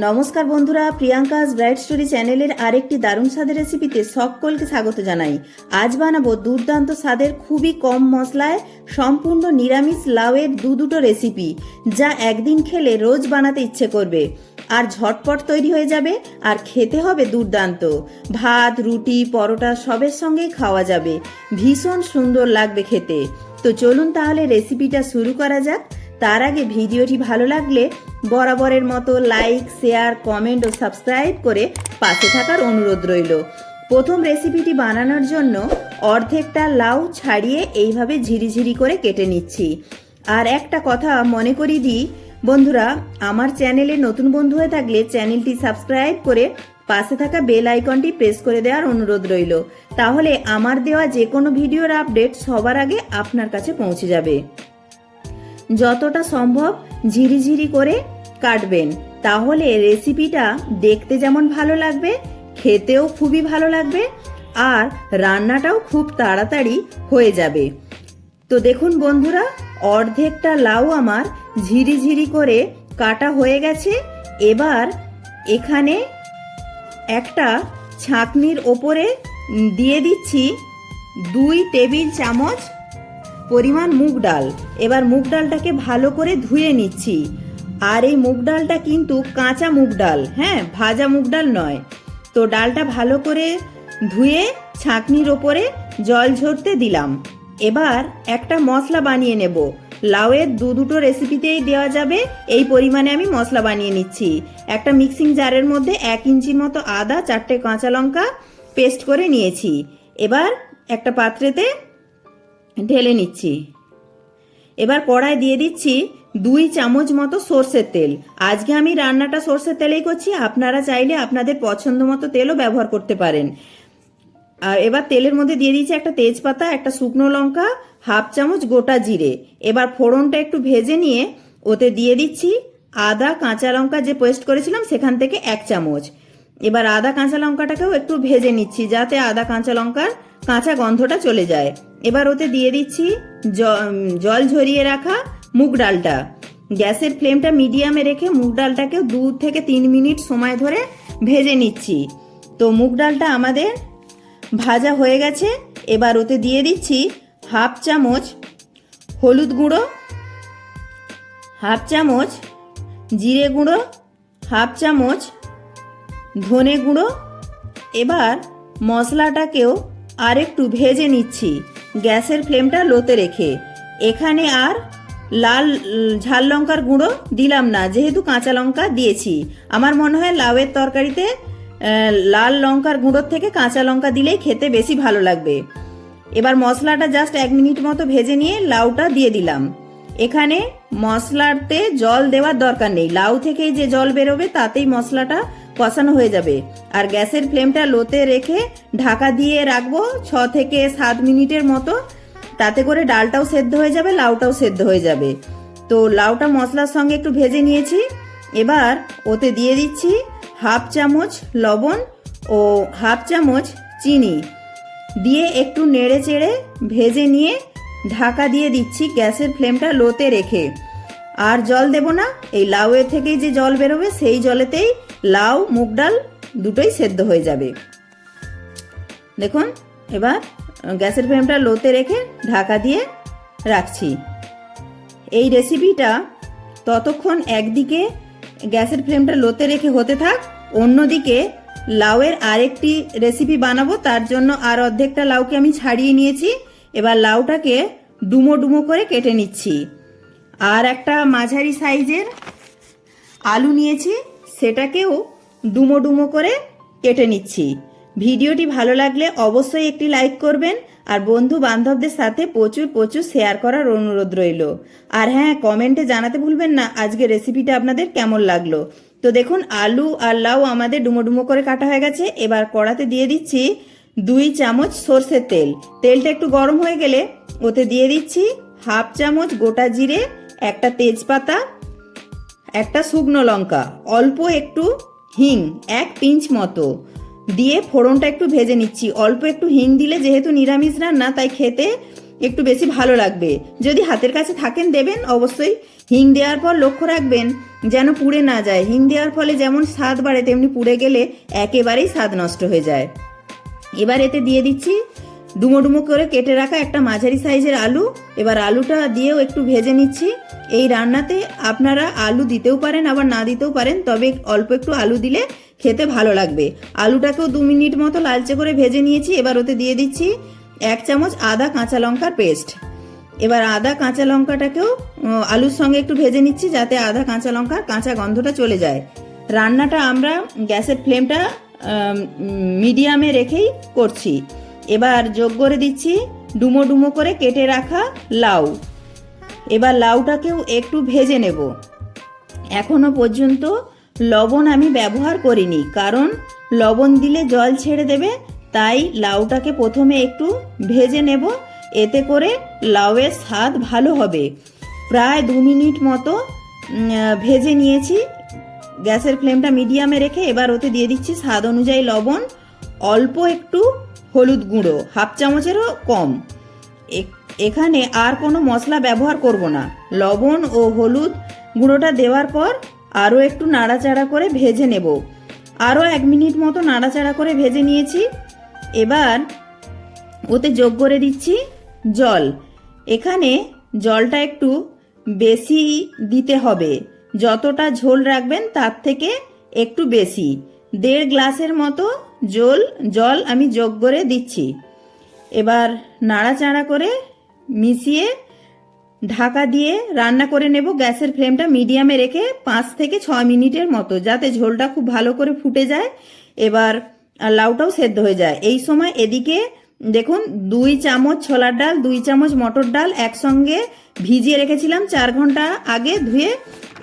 নমস্কার বন্ধুরা, Priyanka's bright story চ্যানেলের আরেকটি দারুণ স্বাদের রেসিপিতে সকলকে স্বাগত জানাই। আজ বানাবো দুর্দান্ত স্বাদের খুবই কম মশলায় সম্পূর্ণ নিরামিষ লাউয়ের দুটো রেসিপি, যা একদিন খেলে রোজ বানাতে ইচ্ছে করবে আর ঝটপট তৈরি হয়ে যাবে। আর খেতে হবে দুর্দান্ত, ভাত, রুটি, পরোটা সবের সঙ্গেই খাওয়া যাবে। ভীষণ সুন্দর লাগবে খেতে। তো চলুন তাহলে রেসিপিটা শুরু করা যাক। তার আগে ভিডিওটি ভালো লাগলে বরাবরের মতো লাইক, শেয়ার, কমেন্ট ও সাবস্ক্রাইব করে পাশে থাকার অনুরোধ রইল। প্রথম রেসিপিটি বানানোর জন্য অর্ধেকটা লাউ ছাড়িয়ে এইভাবে ঝিরিঝিরি করে কেটে নিচ্ছি। আর একটা কথা মনে করিয়ে দিই বন্ধুরা, আমার চ্যানেলে নতুন বন্ধু হয়ে থাকলে চ্যানেলটি সাবস্ক্রাইব করে পাশে থাকা বেল আইকনটি প্রেস করে দেওয়ার অনুরোধ রইল। তাহলে আমার দেওয়া যে কোনো ভিডিওর আপডেট সবার আগে আপনার কাছে পৌঁছে যাবে। যতটা সম্ভব ঝিরিঝিরি করে কাটবেন, তাহলে রেসিপিটা দেখতে যেমন ভালো লাগবে, খেতেও খুবই ভালো লাগবে আর রান্নাটাও খুব তাড়াতাড়ি হয়ে যাবে। তো দেখুন বন্ধুরা, অর্ধেকটা লাউ আমার ঝিরিঝিরি করে কাটা হয়ে গেছে। এবার এখানে একটা ছাঁকনির ওপরে দিয়ে দিচ্ছি 2 টেবিল চামচ পরিমাণ মুগ ডাল। এবার মুগ ডালটাকে ভালো করে ধুয়ে নিচ্ছি। আর এই মুগ ডালটা কিন্তু কাঁচা মুগ ডাল, হ্যাঁ, ভাজা মুগ ডাল নয়। তো ডালটা ভালো করে ধুয়ে ছাঁকনির ওপরে জল ঝরতে দিলাম। এবার একটা মশলা বানিয়ে নেব। লাউয়ের দুটো রেসিপিতেই দেওয়া যাবে এই পরিমাণে আমি মশলা বানিয়ে নিচ্ছি। একটা মিক্সিং জারের মধ্যে 1 ইঞ্চির মতো আদা, 4টে কাঁচা লঙ্কা পেস্ট করে নিয়েছি। এবার একটা পাত্রেতে ঢেলে নিচ্ছি। এবার কড়াই দিয়ে দিচ্ছি 2 চামচ মতো সর্ষের তেল। আজকে আমি রান্নাটা সর্ষের তেলেই করছি, আপনারা চাইলে আপনাদের পছন্দ মতো তেলও ব্যবহার করতে পারেন। আর এবার তেলের মধ্যে দিয়ে দিচ্ছি একটা তেজপাতা, একটা শুকনো লঙ্কা, 1/2 চামচ গোটা জিরে। এবার ফোড়নটা একটু ভেজে নিয়ে ওতে দিয়ে দিচ্ছি আদা, কাঁচা লঙ্কা যে পেস্ট করেছিলাম সেখান থেকে 1 চামচ। এবার আদা কাঁচা লঙ্কাটাকেও একটু ভেজে নিচ্ছি, যাতে আদা কাঁচা লঙ্কার কাঁচা গন্ধটা চলে যায়। এবার ওতে দিয়ে দিচ্ছি জল ঝরিয়ে রাখা মুগ ডালটা। গ্যাসের ফ্লেমটা মিডিয়ামে রেখে মুগ ডালটাকেও 2 থেকে 3 মিনিট সময় ধরে ভেজে নিচ্ছি। তো মুগ ডালটা আমাদের ভাজা হয়ে গেছে। এবার ওতে দিয়ে দিচ্ছি 1/2 চামচ হলুদ গুঁড়ো, 1/2 চামচ জিরে গুঁড়ো, 1/2 চামচ ধনে গুঁড়ো। এবার মশলাটাকেও আর একটু ভেজে নিচ্ছি গ্যাসের ফ্লেমটা লোতে রেখে। এখানে আর লাল ঝাল লঙ্কার গুঁড়ো দিলাম না, যেহেতু কাঁচা লঙ্কা দিয়েছি। আমার মনে হয় লাউয়ের তরকারিতে লাল লঙ্কার গুঁড়োর থেকে কাঁচা লঙ্কা দিলেই খেতে বেশি ভালো লাগবে। এবার মশলাটা জাস্ট 1 মিনিট মতো ভেজে নিয়ে লাউটা দিয়ে দিলাম। এখানে মশলাতে জল দেওয়ার দরকার নেই, লাউ থেকেই যে জল বেরোবে তাতেই মশলাটা কষানো হয়ে যাবে। আর গ্যাসের ফ্লেমটা লোতে রেখে ঢাকা দিয়ে রাখবো 6 থেকে 7 মিনিটের মতো। তাতে করে ডালটাও সেদ্ধ হয়ে যাবে, লাউটাও সেদ্ধ হয়ে যাবে। তো লাউটা মশলার সঙ্গে একটু ভেজে নিয়েছি। এবার ওতে দিয়ে দিচ্ছি 1/2 চামচ লবণ ও 1/2 চামচ চিনি দিয়ে একটু নেড়ে চেড়ে ভেজে নিয়ে ঢাকা দিয়ে দিচ্ছি গ্যাসের ফ্লেমটা লোতে রেখে। আর জল দেব না, এই লাউয়ের থেকেই যে জল বেরোবে সেই জলেতেই লাউ মুগ ডাল দুটোই সেদ্ধ হয়ে যাবে। দেখুন, এবার গ্যাসের ফ্লেমটা লোতে রেখে ঢাকা দিয়ে রাখছি। এই রেসিপিটা ততক্ষণ একদিকে গ্যাসের ফ্লেমটা লোতে রেখে হতে থাক, অন্যদিকে লাউয়ের আরেকটি রেসিপি বানাবো। তার জন্য আর অর্ধেকটা লাউকে আমি ছাড়িয়ে নিয়েছি। এবার লাউটাকে ডুমো ডুমো করে কেটে নিচ্ছি। আর একটা মাঝারি সাইজের আলু নিয়েছি, সেটাকেও ডুমো ডুমো করে কেটে নিচ্ছি। ভিডিওটি ভালো লাগলে অবশ্যই একটি লাইক করবেন আর বন্ধু বান্ধবদের সাথে প্রচুর প্রচুর শেয়ার করার অনুরোধ রইল। আর হ্যাঁ, কমেন্টে জানাতে ভুলবেন না আজকে রেসিপিটা আপনাদের কেমন লাগলো। তো দেখুন, আলু আর লাউ আমাদের ডুমো ডুমো করে কাটা হয়ে গেছে। এবার কড়াতে দিয়ে দিচ্ছি 2 চামচ সর্ষের তেল। তেলটা একটু গরম হয়ে গেলে ওতে দিয়ে দিচ্ছি 1/2 চামচ গোটা জিরে, একটা তেজপাতা, একটা শুকনো লঙ্কা, অল্প একটু হিং, 1 পিঞ্চ মতো দিয়ে ফোড়নটা একটু ভেজে নিচ্ছি। অল্প একটু হিং দিলে যেহেতু নিরামিষ রান্না, তাই খেতে একটু বেশি ভালো লাগবে। যদি হাতের কাছে থাকেন দেবেন অবশ্যই। হিং দেওয়ার পর লক্ষ্য রাখবেন যেন পুড়ে না যায়। হিং দেওয়ার ফলে যেমন স্বাদ বাড়ে, তেমনি পুড়ে গেলে একেবারেই স্বাদ নষ্ট হয়ে যায়। এবার এতে দিয়ে দিচ্ছি ডুমো ডুমো করে কেটে রাখা একটা মাঝারি সাইজের আলু। এবার আলুটা দিয়েও একটু ভেজে নিচ্ছি। এই রান্নাতে আপনারা আলু দিতেও পারেন, আবার না দিতেও পারেন, তবে অল্প একটু আলু দিলে খেতে ভালো লাগবে। আলুটাকেও 2 মিনিট মতো লালচে করে ভেজে নিয়েছি। এবার ওতে দিয়ে দিচ্ছি 1 চামচ আদা কাঁচা লঙ্কার পেস্ট। এবার আদা কাঁচা লঙ্কাটাকেও আলুর সঙ্গে একটু ভেজে নিচ্ছি, যাতে আদা কাঁচা লঙ্কার কাঁচা গন্ধটা চলে যায়। রান্নাটা আমরা গ্যাসের ফ্লেমটা মিডিয়ামে রেখেই করছি। এবার যোগ করে দিচ্ছি ডুমো ডুমো করে কেটে রাখা লাউ। এবার লাউটাকেও একটু ভেজে নেব। এখনো পর্যন্ত লবণ আমি ব্যবহার করিনি, কারণ লবণ দিলে জল ছেড়ে দেবে, তাই লাউটাকে প্রথমে একটু ভেজে নেব। এতে করে লাউয়ের স্বাদ ভালো হবে। প্রায় 2 মিনিট মতো ভেজে নিয়েছি গ্যাসের ফ্লেমটা মিডিয়ামে রেখে। এবার ওতে দিয়ে দিচ্ছি স্বাদ অনুযায়ী লবণ, অল্প একটু হলুদ গুঁড়ো, 1/2 চামচেরও কম। এখানে আর কোনো মশলা ব্যবহার করব না। লবণ ও হলুদ গুঁড়োটা দেওয়ার পর আরও একটু নাড়াচাড়া করে ভেজে নেব। আরও 1 মিনিট মতো নাড়াচাড়া করে ভেজে নিয়েছি। এবার ওতে যোগ করে দিচ্ছি জল। এখানে জলটা একটু বেশি দিতে হবে, যতটা ঝোল রাখবেন তার থেকে একটু বেশি। 1.5 গ্লাসের মতো জল আমি যোগ করে দিচ্ছি। এবার নাড়াচাড়া করে মিশিয়ে ঢাকা দিয়ে রান্না করে নেব গ্যাসের ফ্লেমটা মিডিয়ামে রেখে 5 থেকে 6 মিনিটের মতো, যাতে ঝোলটা খুব ভালো করে ফুটে যায়। এবার লাউটাও সেদ্ধ হয়ে যায়। এই সময় এদিকে দেখুন 2 চামচ ছোলার ডাল, 2 চামচ মটর ডাল একসঙ্গে ভিজিয়ে রেখেছিলাম 4 ঘন্টা আগে ধুয়ে।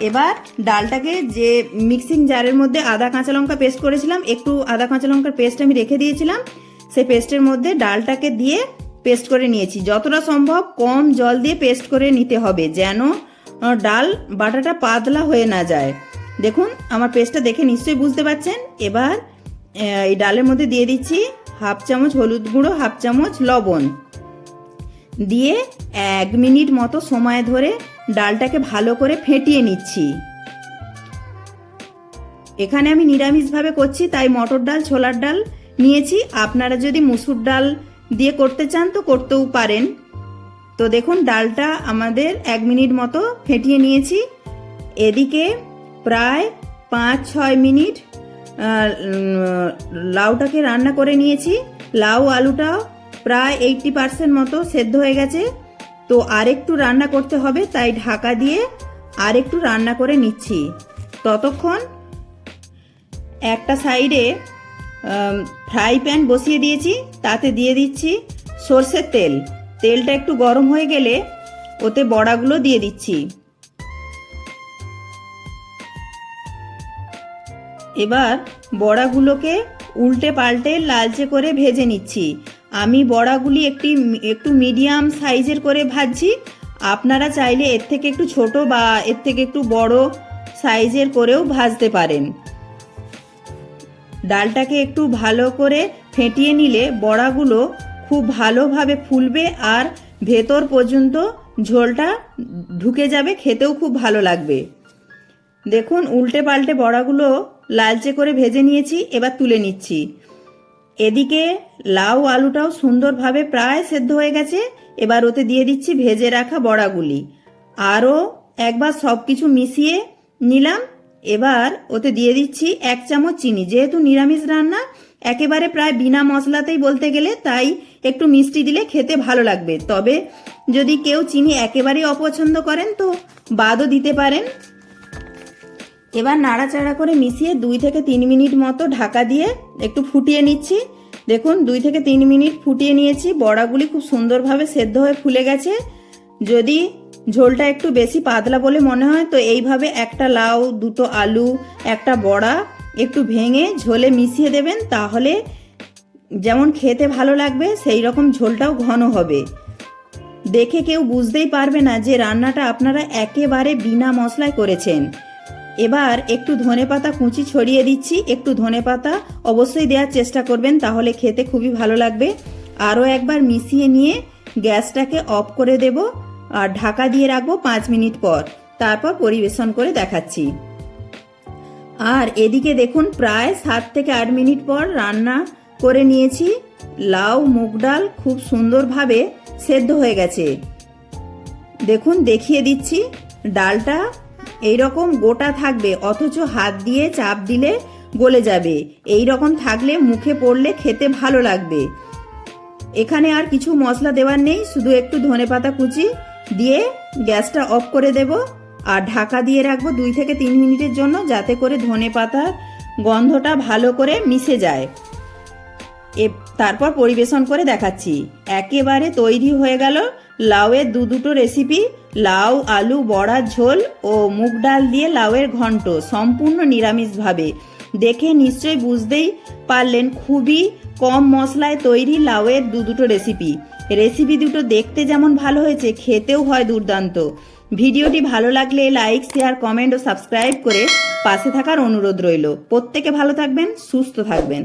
এবার ডালটাকে যে মিক্সিং জারের মধ্যে আদা কাঁচা লঙ্কা পেস্ট করেছিলাম, একটু আদা কাঁচা লঙ্কার পেস্ট আমি রেখে দিয়েছিলাম, সেই পেস্টের মধ্যে ডালটাকে দিয়ে পেস্ট করে নিয়েছি। যতটা সম্ভব কম জল দিয়ে পেস্ট করে নিতে হবে, যেন ডাল বাটাটা পাতলা হয়ে না যায়। দেখুন আমার পেস্টটা দেখে নিশ্চয়ই বুঝতে পারছেন। এবার এই ডালের মধ্যে দিয়ে দিচ্ছি 1/2 চামচ হলুদ গুঁড়ো, 1/2 চামচ লবণ দিয়ে 1 মিনিট মতো সময় ধরে ডালটাকে ভালো করে ফেটিয়ে নিচ্ছি। এখানে আমি নিরামিষভাবে করছি, তাই মটর ডাল ছোলার ডাল নিয়েছি। আপনারা যদি মুসুর ডাল দিয়ে করতে চান তো করতেও পারেন। তো দেখুন ডালটা আমাদের 1 মিনিট মতো ফেটিয়ে নিয়েছি। এদিকে প্রায় 5-6 মিনিট লাউটাকে রান্না করে নিয়েছি। লাউ আলুটাও প্রায় 80% মতো সেদ্ধ হয়ে গেছে। তো আরেকটু রান্না করতে হবে, তাই ঢাকা দিয়ে আরেকটু রান্না করে নিচ্ছি। ততক্ষণ একটা সাইডে ফ্রাই প্যান বসিয়ে দিয়েছি, তাতে দিয়ে দিচ্ছি সর্ষের তেল। তেলটা একটু গরম হয়ে গেলে ওতে বড়াগুলো দিয়ে দিচ্ছি। এবার বড়াগুলোকে উল্টে পাল্টে লালচে করে ভেজে নিচ্ছি। আমি বড়াগুলি একটু মিডিয়াম সাইজের করে ভাজছি। আপনারা চাইলে এর থেকে একটু ছোট বা এর থেকে একটু বড় সাইজের করেও ভাজতে পারেন। ডালটাকে একটু ভালো করে ফেটিয়ে নিলে বড়াগুলো খুব ভালোভাবে ফুলবে আর ভেতর পর্যন্ত ঝোলটা ঢুকে যাবে, খেতেও খুব ভালো লাগবে। দেখুন উল্টে পাল্টে বড়াগুলো লালচে করে ভেজে নিয়েছি। এবার তুলে নিচ্ছি। এদিকে লাউ আলুটাও সুন্দরভাবে প্রায় সেদ্ধ হয়ে গেছে। এবার ওতে দিয়ে দিচ্ছি ভেজে রাখা বড়াগুলি। আরও একবার সব কিছু মিশিয়ে নিলাম। এবার ওতে দিয়ে দিচ্ছি 1 চামচ চিনি। যেহেতু নিরামিষ রান্না, একেবারে প্রায় বিনা মশলাতেই বলতে গেলে, তাই একটু মিষ্টি দিলে খেতে ভালো লাগবে। তবে যদি কেউ চিনি একেবারেই অপছন্দ করেন তো বাদও দিতে পারেন। এবার নাড়াচাড়া করে মিশিয়ে 2 থেকে 3 মিনিট মতো ঢাকা দিয়ে একটু ফুটিয়ে নিচ্ছি। দেখুন 2 থেকে 3 মিনিট ফুটিয়ে নিয়েছি। বড়াগুলি খুব সুন্দরভাবে সেদ্ধ হয়ে ফুলে গেছে। যদি ঝোলটা একটু বেশি পাতলা বলে মনে হয় তো এইভাবে একটা লাউ, 2টো আলু, একটা বড়া একটু ভেঙে ঝোলে মিশিয়ে দেবেন, তাহলে যেমন খেতে ভালো লাগবে সেই রকম ঝোলটাও ঘন হবে। দেখে কেউ বুঝতেই পারবে না যে রান্নাটা আপনারা একেবারে বিনা মশলায় করেছেন। এবার একটু ধনেপাতা কুচি ছড়িয়ে দিচ্ছি। একটু ধনেপাতা অবশ্যই দেওয়ার চেষ্টা করবেন, তাহলে খেতে খুবই ভালো লাগবে। আরও একবার মিশিয়ে নিয়ে গ্যাসটাকে অফ করে দেব আর ঢাকা দিয়ে রাখবো 5 মিনিট পর। তারপর পরিবেশন করে দেখাচ্ছি। আর এদিকে দেখুন প্রায় 7 থেকে 8 মিনিট পর রান্না করে নিয়েছি। লাউ মুগ ডাল খুব সুন্দরভাবে সেদ্ধ হয়ে গেছে। দেখুন দেখিয়ে দিচ্ছি, ডালটা এইরকম গোটা থাকবে, অথচ হাত দিয়ে চাপ দিলে গলে যাবে। এই রকম থাকলে মুখে পড়লে খেতে ভালো লাগবে। এখানে আর কিছু মশলা দেওয়ার নেই, শুধু একটু ধনেপাতা কুচি দিয়ে গ্যাসটা অফ করে দেব আর ঢাকা দিয়ে রাখবো 2 থেকে 3 মিনিটের জন্য, যাতে করে ধনেপাতার গন্ধটা ভালো করে মিশে যায়। তারপর পরিবেশন করে দেখাচ্ছি। একেবারে তৈরি হয়ে গেল লাউয়ের দুটো রেসিপি, লাউ আলু বড়ার ঝোল ও মুগ ডাল দিয়ে লাউয়ের ঘন্ট, সম্পূর্ণ নিরামিষভাবে। দেখে নিশ্চয়ই বুঝতেই পারলেন খুবই কম মশলায় তৈরি লাউয়ের দুটো রেসিপি দুটো দেখতে যেমন ভালো হয়েছে, খেতেও হয় দুর্দান্ত। ভিডিওটি ভালো লাগলে লাইক শেয়ার কমেন্ট ও সাবস্ক্রাইব করে পাশে থাকার অনুরোধ রইল। প্রত্যেকে ভালো থাকবেন, সুস্থ থাকবেন।